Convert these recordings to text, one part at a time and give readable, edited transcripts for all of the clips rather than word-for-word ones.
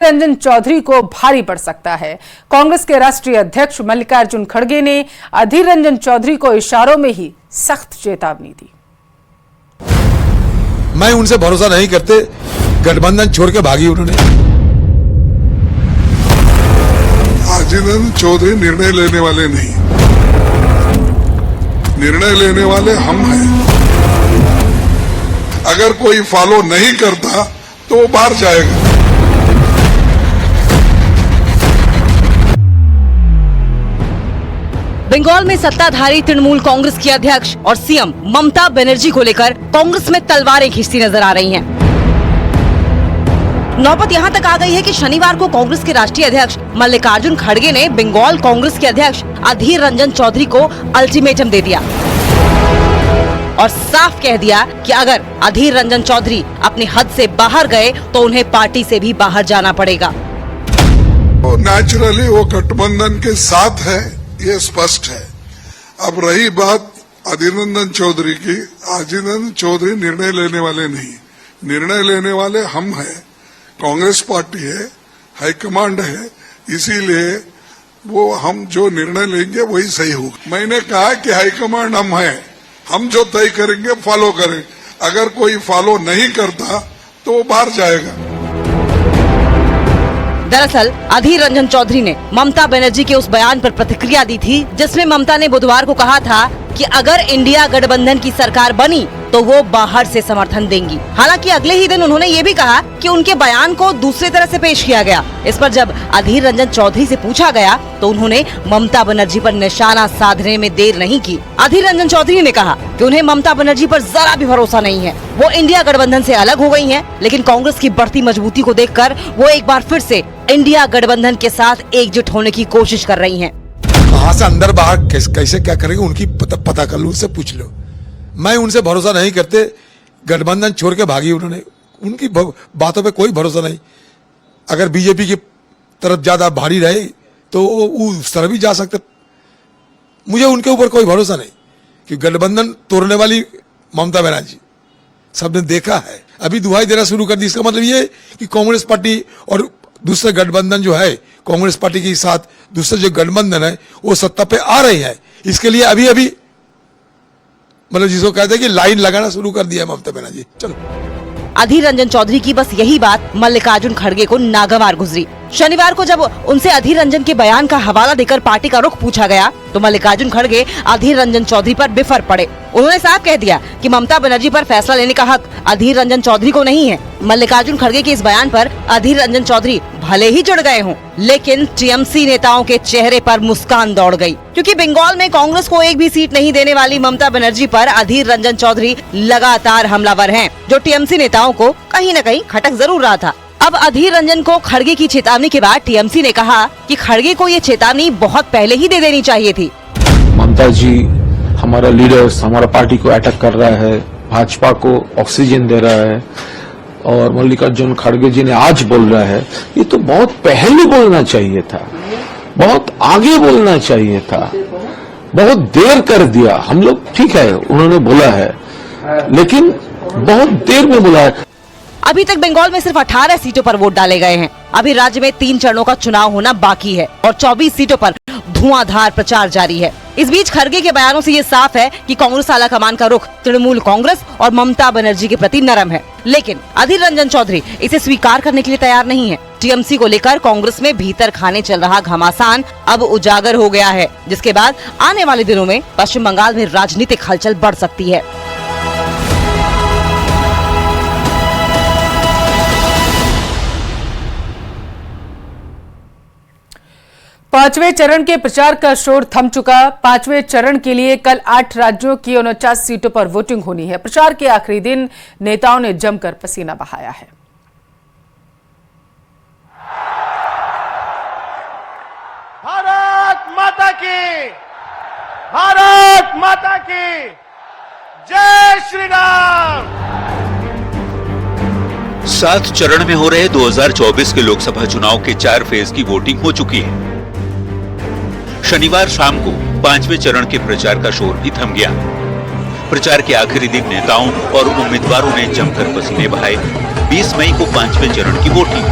रंजन चौधरी को भारी पड़ सकता है। कांग्रेस के राष्ट्रीय अध्यक्ष मल्लिकार्जुन खड़गे ने अधीर रंजन चौधरी को इशारों में ही सख्त चेतावनी दी। मैं उनसे भरोसा नहीं करते, गठबंधन छोड़ के भागी उन्होंने। अधीर रंजन चौधरी निर्णय लेने वाले नहीं, निर्णय लेने वाले हम हैं। अगर कोई फॉलो नहीं करता तो वो बाहर जाएगा। बंगाल में सत्ताधारी तृणमूल कांग्रेस की अध्यक्ष और सीएम ममता बनर्जी को लेकर कांग्रेस में तलवारें खींचती नजर आ रही हैं। नौबत यहां तक आ गई है कि शनिवार को कांग्रेस के राष्ट्रीय अध्यक्ष मल्लिकार्जुन खड़गे ने बंगाल कांग्रेस के अध्यक्ष अधीर रंजन चौधरी को अल्टीमेटम दे दिया और साफ कह दिया कि अगर अधीर रंजन चौधरी अपनी हद से बाहर गए तो उन्हें पार्टी से भी बाहर जाना पड़ेगा। तो नेचुरली वो गठबंधन के साथ है, ये स्पष्ट है। अब रही बात अधीर रंजन चौधरी की, अधीर रंजन चौधरी निर्णय लेने वाले नहीं, निर्णय लेने वाले हम हैं। कांग्रेस पार्टी है, हाईकमांड है, इसीलिए वो हम जो निर्णय लेंगे वही सही होगा। मैंने कहा कि हाईकमांड हम हैं, हम जो तय करेंगे फॉलो करें। अगर कोई फॉलो नहीं करता तो वो बाहर जाएगा। दरअसल अधीर रंजन चौधरी ने ममता बनर्जी के उस बयान पर प्रतिक्रिया दी थी जिसमें ममता ने बुधवार को कहा था कि अगर इंडिया गठबंधन की सरकार बनी तो वो बाहर से समर्थन देंगी। हालांकि अगले ही दिन उन्होंने ये भी कहा कि उनके बयान को दूसरे तरह से पेश किया गया। इस पर जब अधीर रंजन चौधरी से पूछा गया तो उन्होंने ममता बनर्जी पर निशाना साधने में देर नहीं की। अधीर रंजन चौधरी ने कहा कि उन्हें ममता बनर्जी पर जरा भी भरोसा नहीं है। वो इंडिया गठबंधन से अलग हो गई हैं, लेकिन कांग्रेस की बढ़ती मजबूती को देखकर वो एक बार फिर से इंडिया गठबंधन के साथ एकजुट होने की कोशिश कर रही हैं। कहां से अंदर बाहर कैसे क्या करेंगे उनकी पता कर लो, उनसे पूछ लो। मैं उनसे भरोसा नहीं करते, गठबंधन छोड़ के भागी उन्होंने। उनकी बातों पे कोई भरोसा नहीं। अगर बीजेपी की तरफ ज्यादा भारी रहे तो वो उस तरफ भी जा सकते। मुझे उनके ऊपर कोई भरोसा नहीं कि गठबंधन तोड़ने वाली ममता बनर्जी सबने देखा है, अभी दुहाई देना शुरू कर दी। इसका मतलब ये कि कांग्रेस पार्टी और दूसरे गठबंधन जो है, कांग्रेस पार्टी के साथ दूसरे जो गठबंधन है वो सत्ता पे आ रहे हैं। इसके लिए अभी अभी मतलब जिसको कहते हैं कि लाइन लगाना शुरू कर दिया ममता बनर्जी। चलो, अधीर रंजन चौधरी की बस यही बात मल्लिकार्जुन खड़गे को नागवार गुजरी। शनिवार को जब उनसे अधीर रंजन के बयान का हवाला देकर पार्टी का रुख पूछा गया तो मल्लिकार्जुन खड़गे अधीर रंजन चौधरी पर बिफर पड़े। उन्होंने साफ कह दिया कि ममता बनर्जी पर फैसला लेने का हक अधीर रंजन चौधरी को नहीं है। मल्लिकार्जुन खड़गे के इस बयान पर अधीर रंजन चौधरी भले ही जुड़ गए हों, लेकिन टीएमसी नेताओं के चेहरे पर मुस्कान दौड़ गई, क्योंकि बंगाल में कांग्रेस को एक भी सीट नहीं देने वाली ममता बनर्जी पर अधीर रंजन चौधरी लगातार हमलावर हैं, जो टीएमसी नेताओं को कहीं न कहीं खटक जरूर रहा था। अब अधीर रंजन को खड़गे की चेतावनी के बाद टीएमसी ने कहा कि खड़गे को ये चेतावनी बहुत पहले ही दे देनी चाहिए थी। ममता जी हमारा लीडर्स, हमारा पार्टी को अटैक कर रहा है, भाजपा को ऑक्सीजन दे रहा है, और मल्लिकार्जुन खड़गे जी ने आज बोल रहा है, ये तो बहुत पहले बोलना चाहिए था, बहुत आगे बोलना चाहिए था, बहुत देर कर दिया। हम लोग ठीक है, उन्होंने बोला है, लेकिन बहुत देर में बोला है। अभी तक बंगाल में सिर्फ 18 सीटों पर वोट डाले गए हैं। अभी राज्य में 3 चरणों का चुनाव होना बाकी है और 24 सीटों पर धुआंधार प्रचार जारी है। इस बीच खड़गे के बयानों से ये साफ है कि कांग्रेस आला कमान का रुख तृणमूल कांग्रेस और ममता बनर्जी के प्रति नरम है, लेकिन अधीर रंजन चौधरी इसे स्वीकार करने के लिए तैयार नहीं है। टीएमसी को लेकर कांग्रेस में भीतर खाने चल रहा घमासान अब उजागर हो गया है, जिसके बाद आने वाले दिनों में पश्चिम बंगाल में राजनीतिक हलचल बढ़ सकती है। पांचवें चरण के प्रचार का शोर थम चुका। पांचवें चरण के लिए कल 8 राज्यों की 49 सीटों पर वोटिंग होनी है। प्रचार के आखिरी दिन नेताओं ने जमकर पसीना बहाया है। भारत माता की, भारत माता की जय श्री राम। 7 चरण में हो रहे 2024 के लोकसभा चुनाव के 4 फेज की वोटिंग हो चुकी है। शनिवार शाम को 5वें चरण के प्रचार का शोर भी थम गया। प्रचार के आखिरी दिन नेताओं और उम्मीदवारों ने जमकर पसीने बहाए। 20 मई को 5वें चरण की वोटिंग।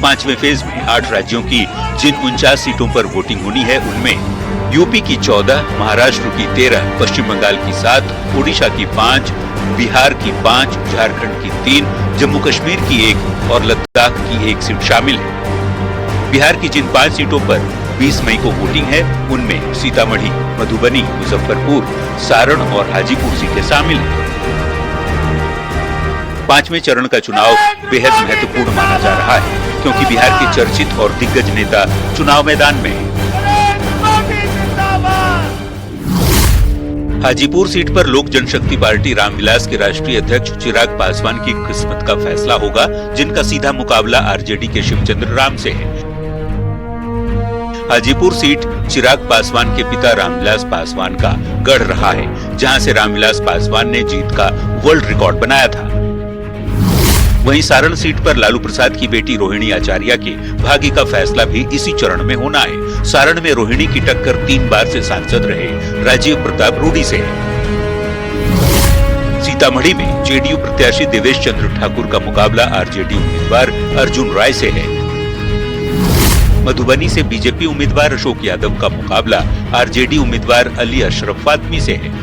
पांचवें फेज में 8 राज्यों की जिन 49 सीटों पर वोटिंग होनी है उनमें यूपी की 14, महाराष्ट्र की 13, पश्चिम बंगाल की 7, उड़ीसा की 5, बिहार की 5, झारखंड की 3, जम्मू कश्मीर की 1 और लद्दाख की 1 सीट शामिल है। बिहार की जिन 5 सीटों पर 20 मई को वोटिंग है उनमें सीतामढ़ी, मधुबनी, मुजफ्फरपुर, सारण और हाजीपुर सीटें शामिल हैं। पांचवें चरण का चुनाव बेहद महत्वपूर्ण माना जा रहा है क्योंकि बिहार के चर्चित और दिग्गज नेता चुनाव मैदान में हैं। हाजीपुर सीट पर लोक जनशक्ति पार्टी रामविलास के राष्ट्रीय अध्यक्ष चिराग पासवान की किस्मत का फैसला होगा, जिनका सीधा मुकाबला आरजेडी के शिवचंद्र राम से है। हाजीपुर सीट चिराग पासवान के पिता रामविलास पासवान का गढ़ रहा है, जहां से रामविलास पासवान ने जीत का वर्ल्ड रिकॉर्ड बनाया था। वहीं सारण सीट पर लालू प्रसाद की बेटी रोहिणी आचार्य के भाग्य का फैसला भी इसी चरण में होना है। सारण में रोहिणी की टक्कर 3 बार से सांसद रहे राजीव प्रताप रूडी से है। सीतामढ़ी में जेडीयू प्रत्याशी देवेश चंद्र ठाकुर का मुकाबला आरजेडी उम्मीदवार अर्जुन राय से है। मधुबनी से बीजेपी उम्मीदवार अशोक यादव का मुकाबला आरजेडी उम्मीदवार अली अशरफ फातमी से है।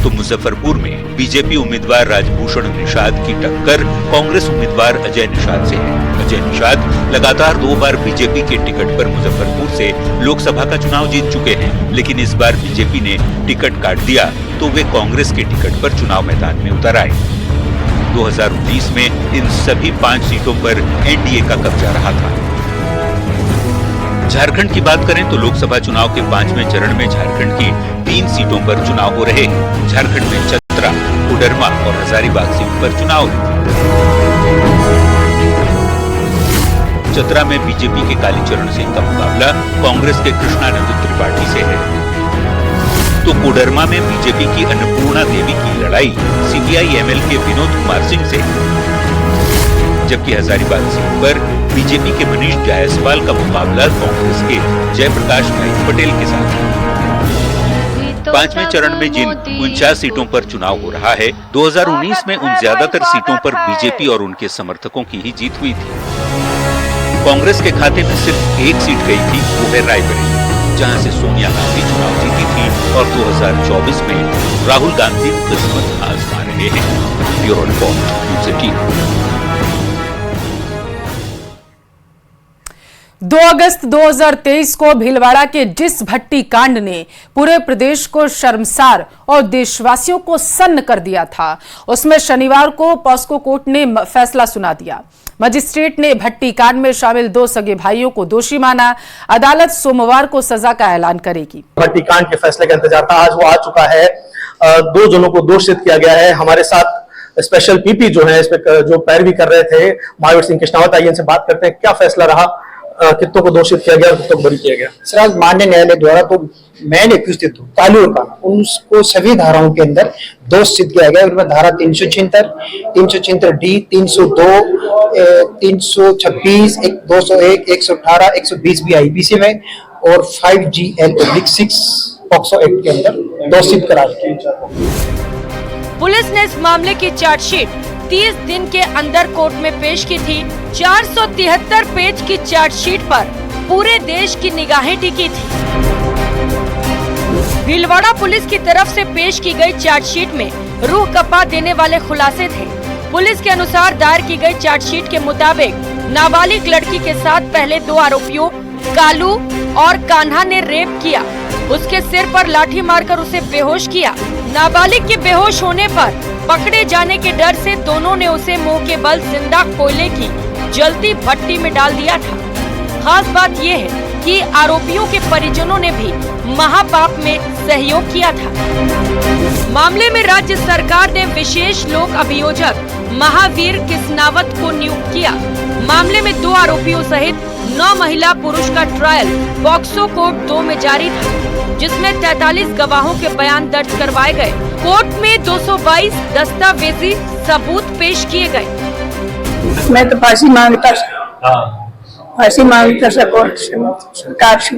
तो मुजफ्फरपुर में बीजेपी उम्मीदवार राजभूषण निषाद की टक्कर कांग्रेस उम्मीदवार अजय निषाद से है। अजय निषाद लगातार 2 बार बीजेपी के टिकट पर मुजफ्फरपुर से लोकसभा का चुनाव जीत चुके हैं, लेकिन इस बार बीजेपी ने टिकट काट दिया तो वे कांग्रेस के टिकट पर चुनाव मैदान में उतर आए। 2019 में इन सभी 5 सीटों पर एनडीए का कब्जा रहा था। झारखंड की बात करें तो लोकसभा चुनाव के 5वें चरण में झारखंड की 3 सीटों पर चुनाव हो रहे हैं। झारखंड में चतरा, कोडरमा और हजारीबाग सीट पर चुनाव है। चतरा में बीजेपी के कालीचरण सिंह का मुकाबला कांग्रेस के कृष्णानंद त्रिपाठी से है। तो कोडरमा में बीजेपी की अन्नपूर्णा देवी की लड़ाई सीपीआई-एमएल के विनोद कुमार सिंह से, जबकि हजारीबाग सीट पर बीजेपी के मनीष जायसवाल का मुकाबला कांग्रेस के जयप्रकाश नाइक पटेल के साथ है। 5वें चरण में जिन 49 सीटों पर चुनाव हो रहा है, 2019 में उन ज्यादातर सीटों पर बीजेपी और उनके समर्थकों की ही जीत हुई थी। कांग्रेस के खाते में सिर्फ 1 सीट गई थी, वो है रायबरेली, जहां से सोनिया गांधी चुनाव जीती थी और 2024 में राहुल गांधी किस्मत आजमा रहे हैं। Bureau report, news 18। 2 अगस्त 2023 को भीलवाड़ा के जिस भट्टी कांड ने पूरे प्रदेश को शर्मसार और देशवासियों को सन्न कर दिया था, उसमें शनिवार को पॉस्को कोर्ट ने फैसला सुना दिया। मजिस्ट्रेट ने भट्टी कांड में शामिल 2 सगे भाइयों को दोषी माना। अदालत सोमवार को सजा का ऐलान करेगी। भट्टी कांड के फैसले का इंतजार था, आज वो आ चुका है। 2 जनों को दोषित किया गया है। हमारे साथ स्पेशल पीपी जो है, इस पे जो पैरवी कर रहे थे, महावीर सिंह कृष्णावत, आइए इनसे बात करते हैं क्या फैसला रहा, कितनों को दोषित किया गया और कितनों को बरी किया गया। सर, आज माननीय न्यायालय द्वारा तो मैंने उपस्थित हूँ तालू का उनको सभी धाराओं के अंदर दोष सिद्ध किया गया। उनमें धारा 376 डी, 302, 326, 201, 118, 120 भी आईपीसी में और 5GL/6 पॉक्सो एक्ट के अंदर दोष सिद्ध करा दिया। पुलिस ने इस मामले की चार्जशीट 30 दिन के अंदर कोर्ट में पेश की थी। 473 पेज की चार्जशीट पर पूरे देश की निगाहें टिकी थी। भीलवाड़ा पुलिस की तरफ से पेश की गई चार्जशीट में रूह कपा देने वाले खुलासे थे। पुलिस के अनुसार दायर की गई चार्जशीट के मुताबिक नाबालिग लड़की के साथ पहले 2 आरोपियों कालू और कान्हा ने रेप किया। उसके सिर पर लाठी मारकर उसे बेहोश किया। नाबालिग के बेहोश होने पर पकड़े जाने के डर से दोनों ने उसे मुंह के बल जिंदा कोयले की जलती भट्टी में डाल दिया था। खास बात यह है कि आरोपियों के परिजनों ने भी महापाप में सहयोग किया था। मामले में राज्य सरकार ने विशेष लोक अभियोजक महावीर किस्नावत को नियुक्त किया। मामले में 2 आरोपियों सहित 9 महिला पुरुष का ट्रायल पॉक्सो कोर्ट 2 में जारी था, जिसमें 43 गवाहों के बयान दर्ज करवाए गए। कोर्ट में 222 दस्तावेजी सबूत पेश किए गए। मैं तो फांसी मांगता कोर्ट से, सरकार से।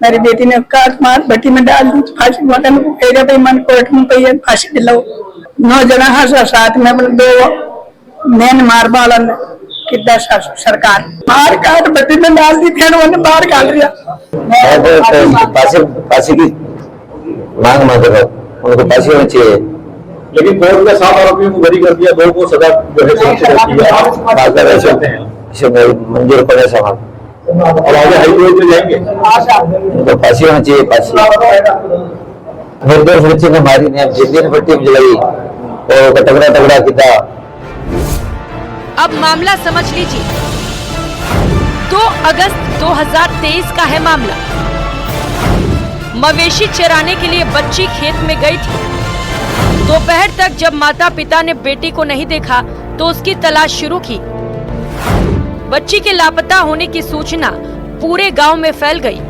मेरी बेटी ने काट मार भट्टी में डाल दी, फांसी मांगा भाई मन कोर्ट में पे फांसी दिलाओ। 9 जना साथ में 2 मैन मार बालन कितना सरकार बाहर काट बट्टी में डाल दी, फिर उन्होंने बाहर काट दिया। फांसी की मांग रहा, उनको फांसी होनी चाहिए, लेकिन कोर्ट ने 7 आरोपियों को बरी कर दिया, 2 को सजा जो है मंजूर पड़े सवाल। और आगे हाईकोर्ट में जाएंगे, उनको फांसी होनी चाहिए। फांसी निर्दोष बच्चे ने मारी ने जिंदगी भट्टी में जलाई और तगड़ा किया। अब मामला समझ लीजिए, 2 अगस्त 2023 का है मामला। मवेशी चराने के लिए बच्ची खेत में गई थी। दोपहर तक जब माता पिता ने बेटी को नहीं देखा तो उसकी तलाश शुरू की। बच्ची के लापता होने की सूचना पूरे गांव में फैल गई।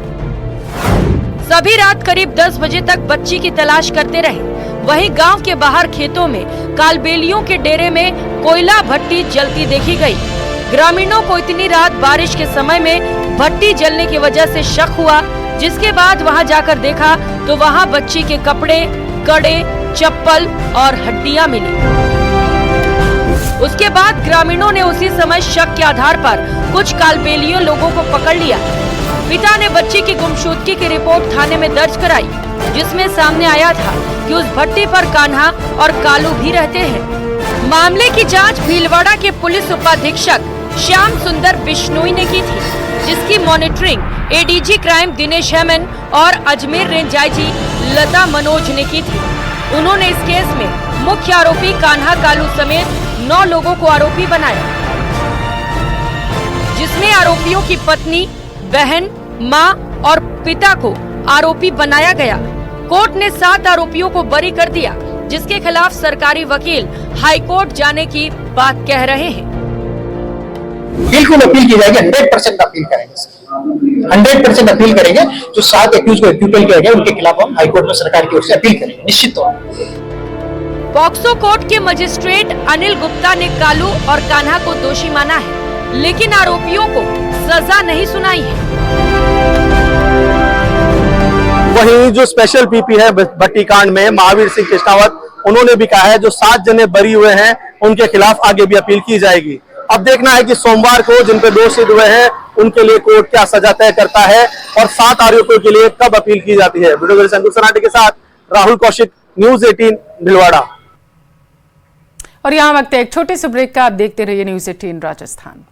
सभी रात करीब 10 बजे तक बच्ची की तलाश करते रहे। वहीं गांव के बाहर खेतों में कालबेलियों के डेरे में कोयला भट्टी जलती देखी गई। ग्रामीणों को इतनी रात बारिश के समय में भट्टी जलने की वजह से शक हुआ, जिसके बाद वहां जाकर देखा तो वहां बच्ची के कपड़े, कड़े, चप्पल और हड्डियां मिली। उसके बाद ग्रामीणों ने उसी समय शक के आधार पर कुछ कालबेलियों लोगों को पकड़ लिया। पिता ने बच्ची की गुमशुदगी की रिपोर्ट थाने में दर्ज कराई, जिसमें सामने आया था कि उस भट्टी पर कान्हा और कालू भी रहते हैं। मामले की जांच भीलवाड़ा के पुलिस उपाधीक्षक श्याम सुंदर बिश्नोई ने की थी, जिसकी मॉनिटरिंग एडीजी क्राइम दिनेश हेमन और अजमेर रेंज आईजी लता मनोज ने की थी। उन्होंने इस केस में मुख्य आरोपी कान्हा कालू समेत 9 लोगों को आरोपी बनाया, जिसमें आरोपियों की पत्नी, बहन, मां और पिता को आरोपी बनाया गया। कोर्ट ने 7 आरोपियों को बरी कर दिया, जिसके खिलाफ सरकारी वकील हाईकोर्ट जाने की बात कह रहे हैं। बिल्कुल अपील की जाएगी, 100% अपील करेंगे, 100% अपील करेंगे। जो 7 एक्यूज को एक्यूटल किया गया उनके खिलाफ हम हाईकोर्ट में सरकार की ओर से अपील करेंगे, निश्चित तौर पर। पॉक्सो कोर्ट के मजिस्ट्रेट अनिल गुप्ता ने कालू और कान्हा को दोषी माना है, लेकिन आरोपियों को सजा नहीं सुनाई है। वहीं जो स्पेशल पीपी है भट्टी कांड में महावीर सिंह कृष्णावत, उन्होंने भी कहा है जो 7 जने बरी हुए हैं उनके खिलाफ आगे भी अपील की जाएगी। अब देखना है कि सोमवार को जिन पे दोषी हुए हैं उनके लिए कोर्ट क्या सजा तय करता है और 7 आरोपियों के लिए कब अपील की जाती है। वीडियो संतोष सनाटे के साथ राहुल कौशिक, न्यूज 18 भीलवाड़ा। और यहाँ वक्त है एक छोटे से ब्रेक का। आप देखते रहिए न्यूज 18 राजस्थान।